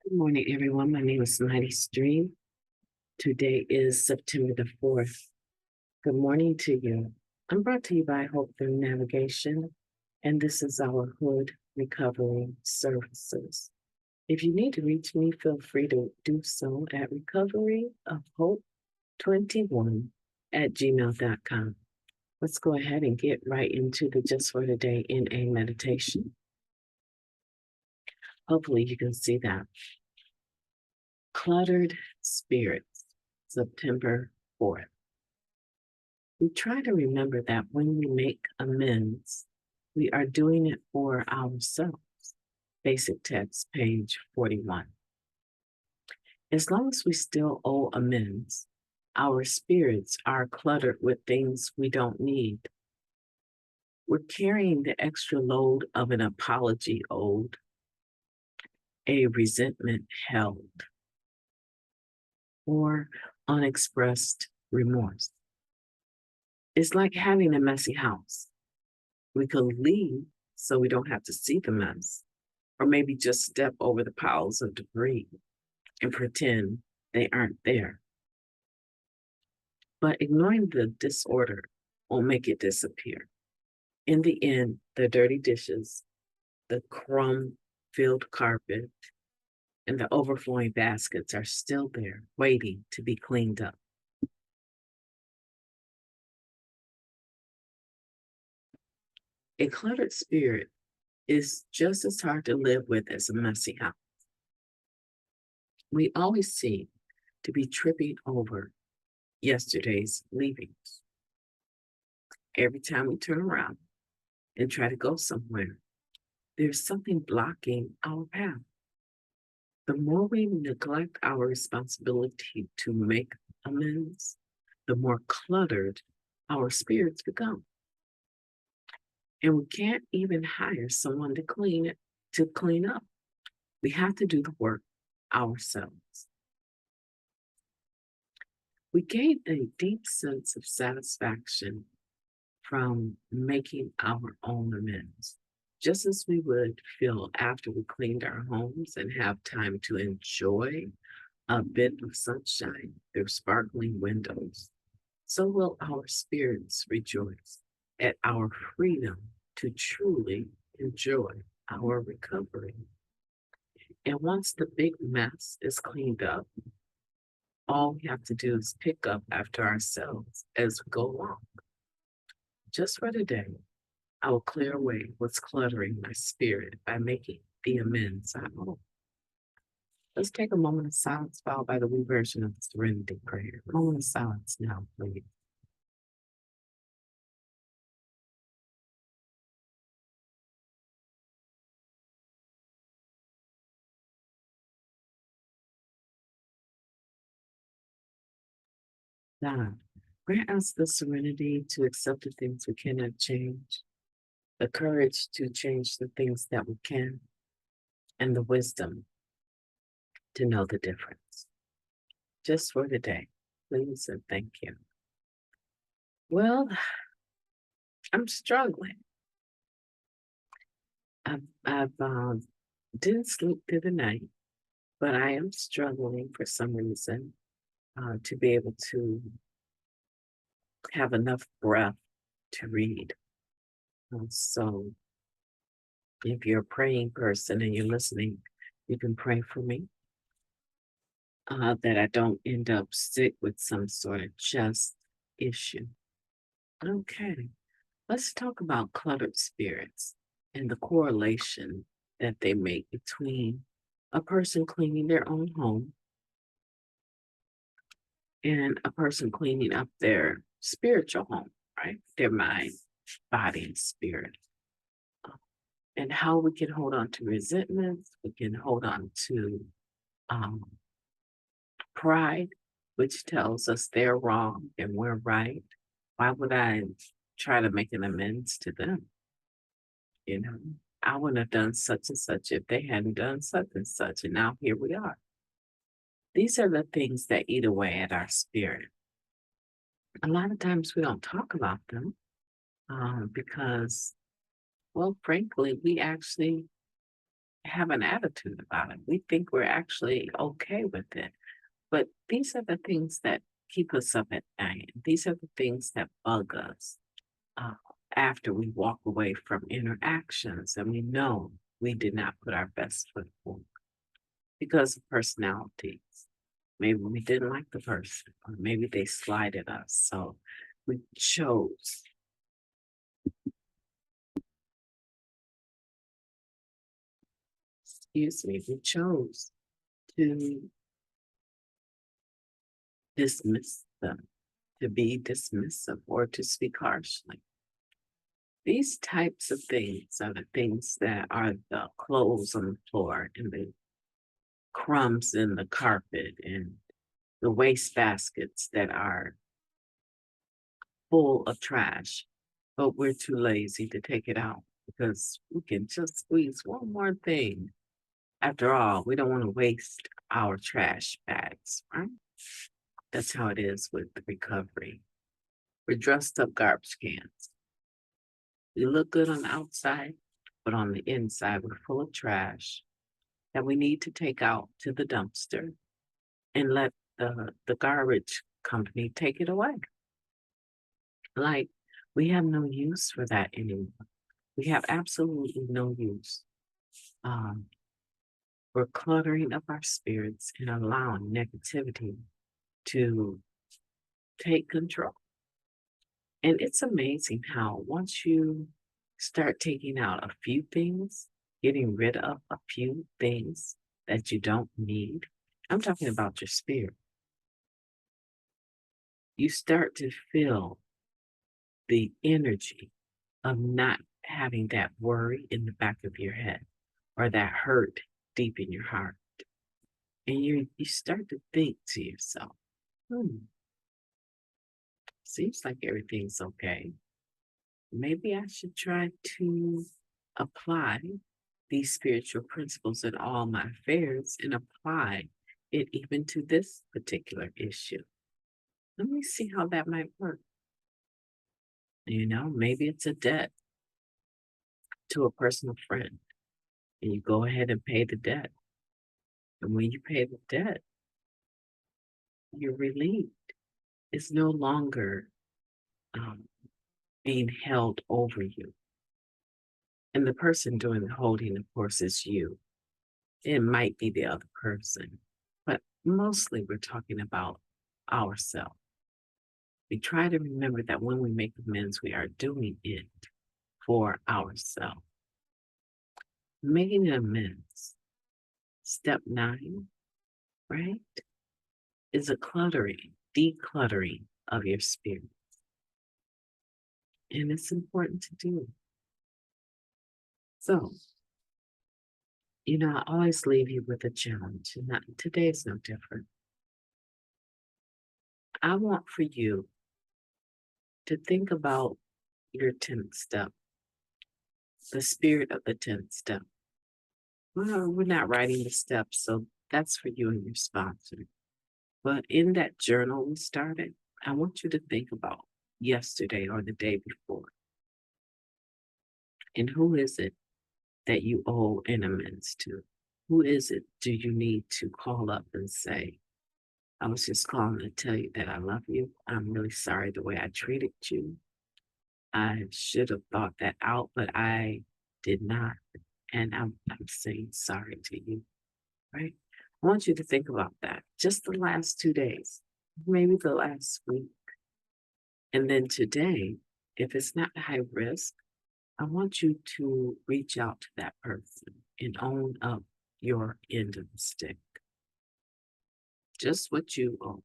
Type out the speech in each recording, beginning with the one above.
Good morning, everyone. My name is MightyStream. Today is September the 4th. Good morning to you. I'm brought to you by Hope Through Navigation, and this is our H.O.O.D Recovery Services. If you need to reach me, feel free to do so at recoveryofhope21@gmail.com. Let's go ahead and get right into the Just for Today in a meditation. Hopefully you can see that. Cluttered Spirits, September 4th. We try to remember that when we make amends, we are doing it for ourselves. Basic text, page 41. As long as we still owe amends, our spirits are cluttered with things we don't need. We're carrying the extra load of an apology owed, a resentment held, or unexpressed remorse. It's like having a messy house. We could leave so we don't have to see the mess, or maybe just step over the piles of debris and pretend they aren't there. But ignoring the disorder won't make it disappear. In the end, the dirty dishes, the crumb-filled carpet, and the overflowing baskets are still there, waiting to be cleaned up. A cluttered spirit is just as hard to live with as a messy house. We always seem to be tripping over yesterday's leavings. Every time we turn around and try to go somewhere, there's something blocking our path. The more we neglect our responsibility to make amends, the more cluttered our spirits become. And we can't even hire someone to clean up. We have to do the work ourselves. We gain a deep sense of satisfaction from making our own amends, just as we would feel after we cleaned our homes and have time to enjoy a bit of sunshine through sparkling windows. So will our spirits rejoice at our freedom to truly enjoy our recovery. And once the big mess is cleaned up, all we have to do is pick up after ourselves as we go along. Just for today, I will clear away what's cluttering my spirit by making the amends I owe. Let's take a moment of silence followed by the wee version of the Serenity Prayer. A moment of silence now, please. God, grant us the serenity to accept the things we cannot change, the courage to change the things that we can, and the wisdom to know the difference. Just for today, please and thank you. Well, I'm struggling. I've didn't sleep through the night, but I am struggling for some reason to be able to have enough breath to read. So if you're a praying person and you're listening, you can pray for me that I don't end up sick with some sort of chest issue. Okay, let's talk about cluttered spirits and the correlation that they make between a person cleaning their own home and a person cleaning up their spiritual home, right? Their mind, body, and spirit. And how we can hold on to resentments, we can hold on to pride, which tells us they're wrong and we're right. Why would I try to make an amends to them? You know, I wouldn't have done such and such if they hadn't done such and such. And now here we are. These are the things that eat away at our spirit. A lot of times we don't talk about them because, well, frankly, we actually have an attitude about it. We think we're actually okay with it. But these are the things that keep us up at night. These are the things that bug us uh, after we walk away from interactions and we know we did not put our best foot forward because of personalities. Maybe we didn't like the person, or maybe they slighted us. So we chose, we chose to dismiss them, to be dismissive, or to speak harshly. These types of things are the things that are the clothes on the floor and the crumbs in the carpet and the wastebaskets that are full of trash, but we're too lazy to take it out because we can just squeeze one more thing. After all, we don't want to waste our trash bags, right? That's how it is with the recovery. We're dressed up garbage cans. We look good on the outside, but on the inside, we're full of trash that we need to take out to the dumpster and let the garbage company take it away. Like, we have no use for that anymore. We have absolutely no use. Um, we're cluttering up our spirits and allowing negativity to take control. And it's amazing how once you start taking out a few things, getting rid of a few things that you don't need, I'm talking about your spirit, you start to feel the energy of not having that worry in the back of your head or that hurt deep in your heart. And you start to think to yourself, seems like everything's okay. Maybe I should try to apply these spiritual principles in all my affairs and apply it even to this particular issue. Let me see how that might work. Maybe it's a debt to a personal friend, and you go ahead and pay the debt. And when you pay the debt, you're relieved. It's no longer um, being held over you. And the person doing the holding, of course, is you. It might be the other person, but mostly we're talking about ourselves. We try to remember that when we make amends, we are doing it for ourselves. Making amends, step 9, right, is a decluttering of your spirit. And it's important to do. So, I always leave you with a challenge, and today is no different. I want for you to think about your 10th step, the spirit of the 10th step. Well, we're not writing the steps, so that's for you and your sponsor. But in that journal we started, I want you to think about yesterday or the day before. And who is it that you owe an amends to? Who is it do you need to call up and say, I was just calling to tell you that I love you. I'm really sorry the way I treated you. I should have thought that out, but I did not. And I'm saying sorry to you, right? I want you to think about that. Just the last 2 days, maybe the last week. And then today, if it's not high risk, I want you to reach out to that person and own up your end of the stick. Just what you owe,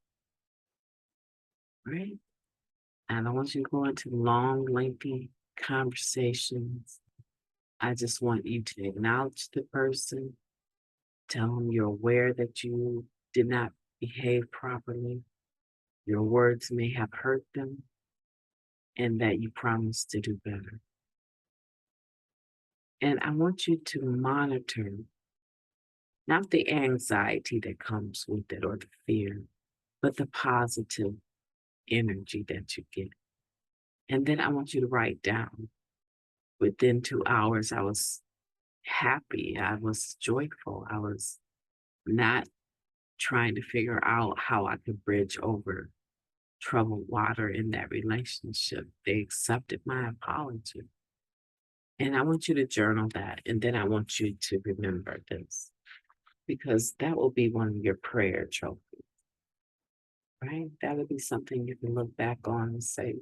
right? And I want you to go into long, lengthy conversations. I just want you to acknowledge the person, tell them you're aware that you did not behave properly, your words may have hurt them, and that you promise to do better. And I want you to monitor not the anxiety that comes with it or the fear, but the positive energy that you get. And then I want you to write down within 2 hours, I was happy. I was joyful. I was not trying to figure out how I could bridge over troubled water in that relationship. They accepted my apology. And I want you to journal that. And then I want you to remember this because that will be one of your prayer trophies, right? That would be something you can look back on and say,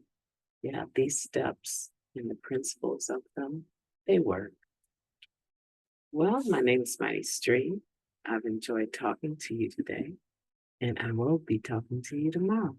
yeah, these steps and the principles of them, they work. Well, my name is MightyStream. I've enjoyed talking to you today, and I will be talking to you tomorrow.